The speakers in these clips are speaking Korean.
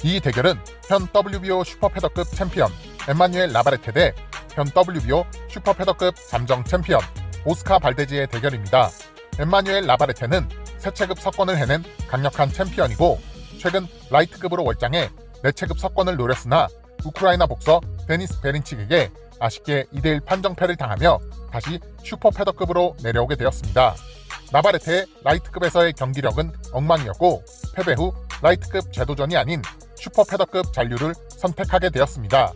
이 대결은 현 WBO 슈퍼패더급 챔피언 엠마뉴엘 라바레테 대 현 WBO 슈퍼패더급 잠정 챔피언 오스카 발데즈의 대결입니다. 엠마뉴엘 라바레테는 세체급 석권을 해낸 강력한 챔피언이고 최근 라이트급으로 월장해 내체급 석권을 노렸으나 우크라이나 복서 데니스 베린칙에게 아쉽게 2대1 판정패를 당하며 다시 슈퍼패더급으로 내려오게 되었습니다. 라바레테의 라이트급에서의 경기력은 엉망이었고 패배 후 라이트급 재도전이 아닌 슈퍼패더급 잔류를 선택하게 되었습니다.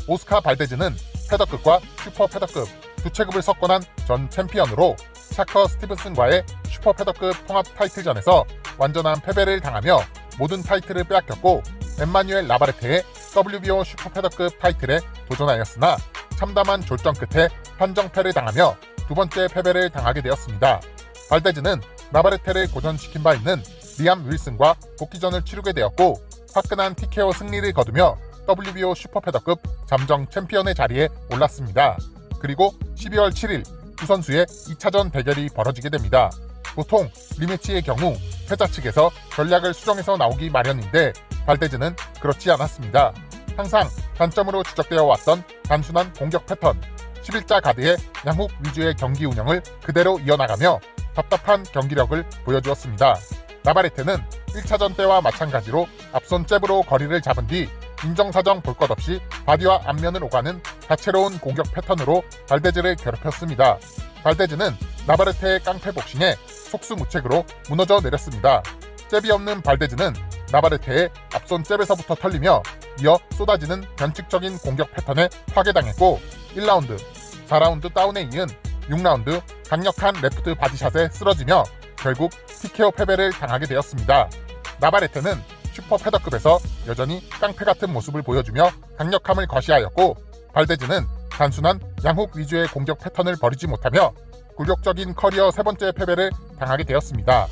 오스카 발데즈는 패더급과 슈퍼패더급 두 체급을 석권한 전 챔피언으로 샤커 스티븐슨과의 슈퍼패더급 통합 타이틀전에서 완전한 패배를 당하며 모든 타이틀을 빼앗겼고 엠마뉴엘 라바레테의 WBO 슈퍼패더급 타이틀에 도전하였으나 참담한 졸전 끝에 판정패를 당하며 두 번째 패배를 당하게 되었습니다. 발데즈는 라바레테를 고전시킨 바 있는 리암 윌슨과 복귀전을 치르게 되었고 화끈한 TKO 승리를 거두며 WBO 슈퍼패더급 잠정 챔피언의 자리에 올랐습니다. 그리고 12월 7일 두 선수의 2차전 대결이 벌어지게 됩니다. 보통 리매치의 경우 패자 측에서 전략을 수정해서 나오기 마련인데 발데즈는 그렇지 않았습니다. 항상 단점으로 지적되어 왔던 단순한 공격 패턴, 11자 가드의 양훅 위주의 경기 운영을 그대로 이어나가며 답답한 경기력을 보여주었습니다. 라바레테는 1차전 때와 마찬가지로 앞손 잽으로 거리를 잡은 뒤 인정사정 볼 것 없이 바디와 앞면을 오가는 다채로운 공격 패턴으로 발데즈를 괴롭혔습니다. 발데즈는 라바레테의 깡패 복싱에 속수무책으로 무너져 내렸습니다. 잽이 없는 발데즈는 라바레테의 앞손 잽에서부터 털리며 이어 쏟아지는 변칙적인 공격 패턴에 파괴당했고 1라운드, 4라운드 다운에 이은 6라운드 강력한 레프트 바디샷에 쓰러지며 결국 TKO 패배를 당하게 되었습니다. 라바레테는 슈퍼 패더급에서 여전히 깡패 같은 모습을 보여주며 강력함을 과시하였고 발데즈는 단순한 양훅 위주의 공격 패턴을 버리지 못하며 굴욕적인 커리어 세 번째 패배를 당하게 되었습니다.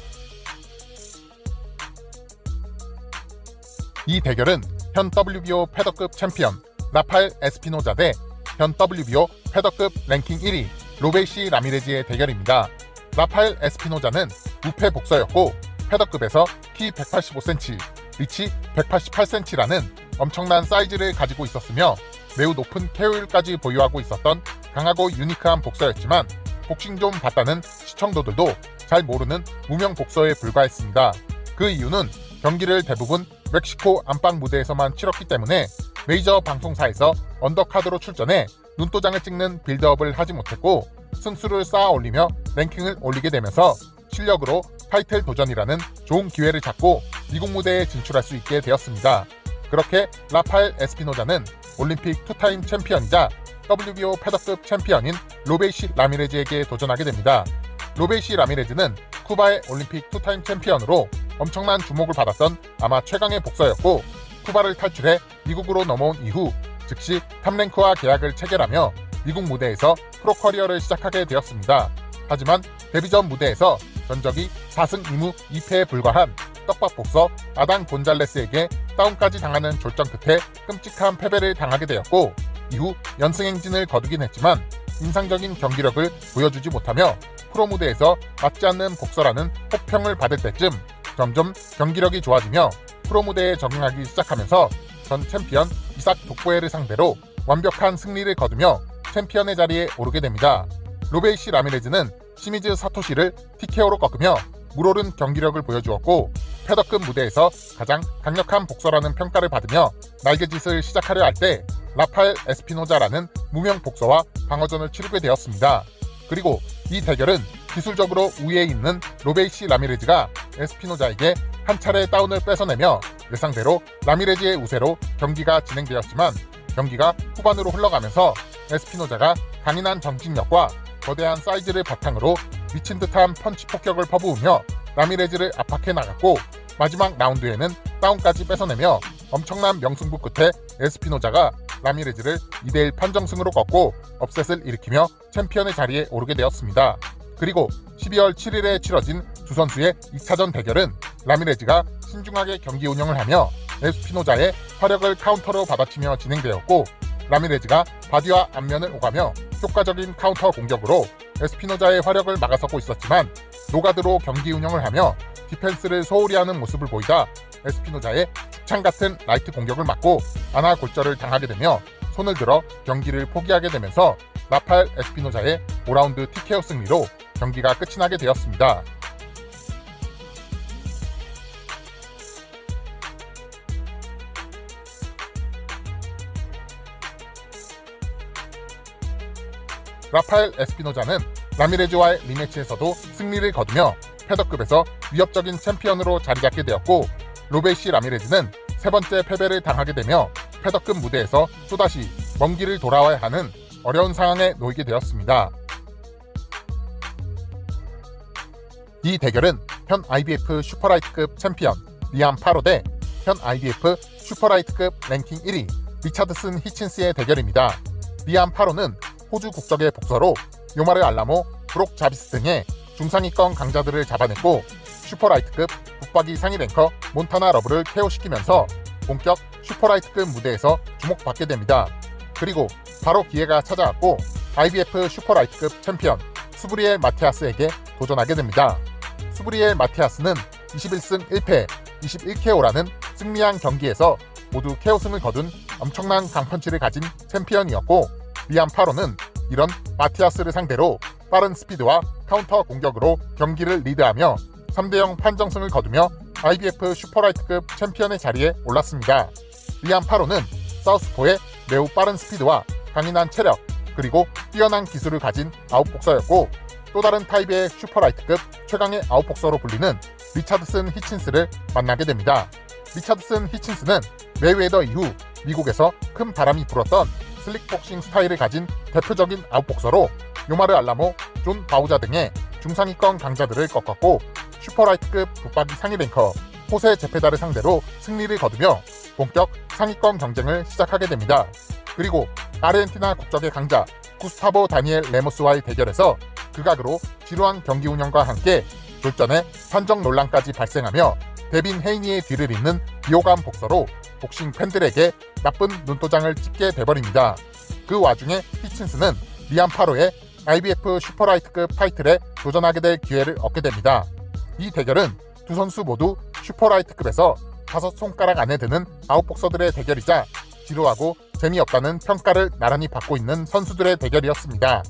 이 대결은 현 WBO 패더급 챔피언 라파엘 에스피노자 대 현 WBO 패더급 랭킹 1위 로베이시 라미레즈의 대결입니다. 라파엘 에스피노자는 무패 복서였고 패더급에서 키 185cm, 리치 188cm라는 엄청난 사이즈를 가지고 있었으며 매우 높은 KO율까지 보유하고 있었던 강하고 유니크한 복서였지만 복싱 좀 봤다는 시청도들도 잘 모르는 무명 복서에 불과했습니다. 그 이유는 경기를 대부분 멕시코 안방 무대에서만 치렀기 때문에 메이저 방송사에서 언더카드로 출전해 눈도장을 찍는 빌드업을 하지 못했고 승수를 쌓아 올리며 랭킹을 올리게 되면서 실력으로 타이틀 도전이라는 좋은 기회를 잡고 미국 무대에 진출할 수 있게 되었습니다. 그렇게 라파엘 에스피노자는 올림픽 투타임 챔피언이자 WBO 패더급 챔피언인 로베이시 라미레즈에게 도전하게 됩니다. 로베이시 라미레즈는 쿠바의 올림픽 투타임 챔피언으로 엄청난 주목을 받았던 아마 최강의 복서였고 쿠바를 탈출해 미국으로 넘어온 이후 즉시 탑랭크와 계약을 체결하며 미국 무대에서 프로 커리어를 시작하게 되었습니다. 하지만 데뷔전 무대에서 전적이 4승 2무 2패에 불과한 떡밥 복서 아당 곤잘레스에게 다운까지 당하는 졸전 끝에 끔찍한 패배를 당하게 되었고 이후 연승 행진을 거두긴 했지만 인상적인 경기력을 보여주지 못하며 프로 무대에서 맞지 않는 복서라는 혹평을 받을 때쯤 점점 경기력이 좋아지며 프로 무대에 적응하기 시작하면서 전 챔피언 이삭 독보에를 상대로 완벽한 승리를 거두며 챔피언의 자리에 오르게 됩니다. 로베이시 라미레즈는 시미즈 사토시를 TKO로 꺾으며 물오른 경기력을 보여주었고 패더급 무대에서 가장 강력한 복서라는 평가를 받으며 날개짓을 시작하려 할 때 라파엘 에스피노자라는 무명 복서와 방어전을 치르게 되었습니다. 그리고 이 대결은 기술적으로 우위에 있는 로베이시 라미레즈가 에스피노자에게 한 차례 다운을 뺏어내며 예상대로 라미레즈의 우세로 경기가 진행되었지만 경기가 후반으로 흘러가면서 에스피노자가 강인한 정신력과 거대한 사이즈를 바탕으로 미친 듯한 펀치 폭격을 퍼부으며 라미레즈를 압박해 나갔고 마지막 라운드에는 다운까지 뺏어내며 엄청난 명승부 끝에 에스피노자가 라미레즈를 2대1 판정승으로 꺾고 업셋을 일으키며 챔피언의 자리에 오르게 되었습니다. 그리고 12월 7일에 치러진 두 선수의 2차전 대결은 라미레즈가 신중하게 경기 운영을 하며 에스피노자의 화력을 카운터로 받아치며 진행되었고 라미레즈가 바디와 앞면을 오가며 효과적인 카운터 공격으로 에스피노자의 화력을 막아서고 있었지만 노가드로 경기 운영을 하며 디펜스를 소홀히 하는 모습을 보이다 에스피노자의 축창 같은 라이트 공격을 맞고 아나골절을 당하게 되며 손을 들어 경기를 포기하게 되면서 라파엘 에스피노자의 5라운드 TKO 승리로 경기가 끝이 나게 되었습니다. 라파엘 에스피노자는 라미레즈와의 리매치에서도 승리를 거두며 패더급에서 위협적인 챔피언으로 자리잡게 되었고, 로베이시 라미레즈는 세 번째 패배를 당하게 되며 패더급 무대에서 또다시 먼 길을 돌아와야 하는 어려운 상황에 놓이게 되었습니다. 이 대결은 현 IBF 슈퍼라이트급 챔피언 리암 파로 대 현 IBF 슈퍼라이트급 랭킹 1위 리차드슨 히친스의 대결입니다. 리암 파로는 호주 국적의 복서로 요마르 알라모, 브록 자비스 등의 중상위권 강자들을 잡아냈고, 슈퍼라이트급 붙박이 상위 랭커 몬타나 러브를 KO시키면서 본격 슈퍼라이트급 무대에서 주목받게 됩니다. 그리고 바로 기회가 찾아왔고 IBF 슈퍼라이트급 챔피언 수브리엘 마티아스에게 도전하게 됩니다. 수브리엘 마티아스는 21승 1패 21KO라는 승리한 경기에서 모두 KO승을 거둔 엄청난 강펀치를 가진 챔피언이었고, 리암 파로는 이런 마티아스를 상대로 빠른 스피드와 카운터 공격으로 경기를 리드하며 3대0 판정승을 거두며 IBF 슈퍼라이트급 챔피언의 자리에 올랐습니다. 리암 파로는 사우스포의 매우 빠른 스피드와 강인한 체력, 그리고 뛰어난 기술을 가진 아웃복서였고, 또 다른 타입의 슈퍼라이트급 최강의 아웃복서로 불리는 리차드슨 히친스를 만나게 됩니다. 리차드슨 히친스는 메이웨더 이후 미국에서 큰 바람이 불었던 슬릭복싱 스타일을 가진 대표적인 아웃복서로 요마르 알라모, 존 바우자 등의 중상위권 강자들을 꺾었고, 슈퍼라이트급 붙박이 상위 랭커 호세 제페다를 상대로 승리를 거두며 본격 상위권 경쟁을 시작하게 됩니다. 그리고 아르헨티나 국적의 강자 구스타보 다니엘 레모스와의 대결에서 극악으로 지루한 경기 운영과 함께 졸전에 판정 논란까지 발생하며 데빈 헤이니의 뒤를 잇는 비호감 복서로 복싱 팬들에게 나쁜 눈도장을 찍게 돼버립니다. 그 와중에 히친스는 리암 파로의 IBF 슈퍼라이트급 타이틀에 도전하게 될 기회를 얻게 됩니다. 이 대결은 두 선수 모두 슈퍼라이트급에서 5손가락 안에 드는 아웃복서들의 대결이자 지루하고 재미없다는 평가를 나란히 받고 있는 선수들의 대결이었습니다.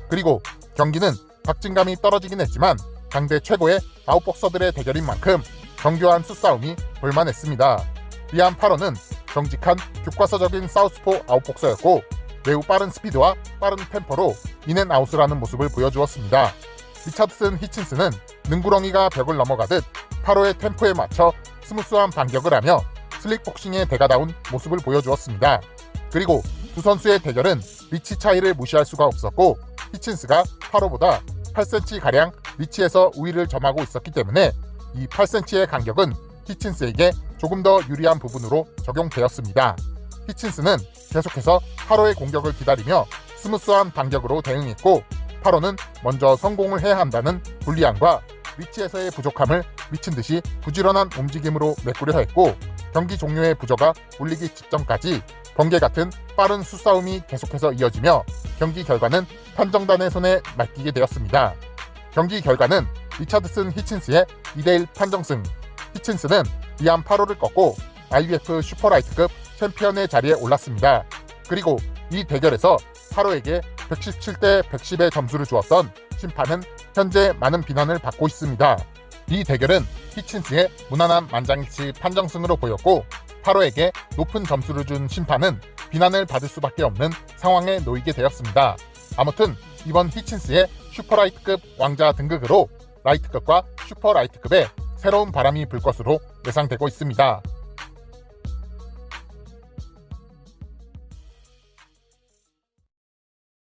그리고 경기는 박진감이 떨어지긴 했지만 당대 최고의 아웃복서들의 대결인 만큼 정교한 수싸움이 볼만했습니다. 리암 파로는 정직한 교과서적인 사우스포 아웃복서였고, 매우 빠른 스피드와 빠른 템포로 인앤아웃을 하는 모습을 보여주었습니다. 리차드슨 히친스는 능구렁이가 벽을 넘어가듯 파로의 템포에 맞춰 스무스한 반격을 하며 슬릭복싱의 대가다운 모습을 보여주었습니다. 그리고 두 선수의 대결은 리치 차이를 무시할 수가 없었고, 히친스가 파로보다 8cm가량 리치에서 우위를 점하고 있었기 때문에 이 8cm의 간격은 히친스에게 조금 더 유리한 부분으로 적용되었습니다. 히친스는 계속해서 파로의 공격을 기다리며 스무스한 반격으로 대응했고, 파로는 먼저 성공을 해야 한다는 불리함과 리치에서의 부족함을 미친듯이 부지런한 움직임으로 메꾸려 했고, 경기 종료의 부저가 울리기 직전까지 번개 같은 빠른 수싸움이 계속해서 이어지며 경기 결과는 판정단의 손에 맡기게 되었습니다. 경기 결과는 리차드슨 히친스의 2대1 판정승, 히친스는 리암 파로를 꺾고 IBF 슈퍼라이트급 챔피언의 자리에 올랐습니다. 그리고 이 대결에서 파로에게 117대 110의 점수를 주었던 심판은 현재 많은 비난을 받고 있습니다. 이 대결은 히친스의 무난한 만장일치 판정승으로 보였고, 파로에게 높은 점수를 준 심판은 비난을 받을 수밖에 없는 상황에 놓이게 되었습니다. 아무튼 이번 히친스의 슈퍼라이트급 왕자 등극으로 라이트급과 슈퍼라이트급에 새로운 바람이 불 것으로 예상되고 있습니다.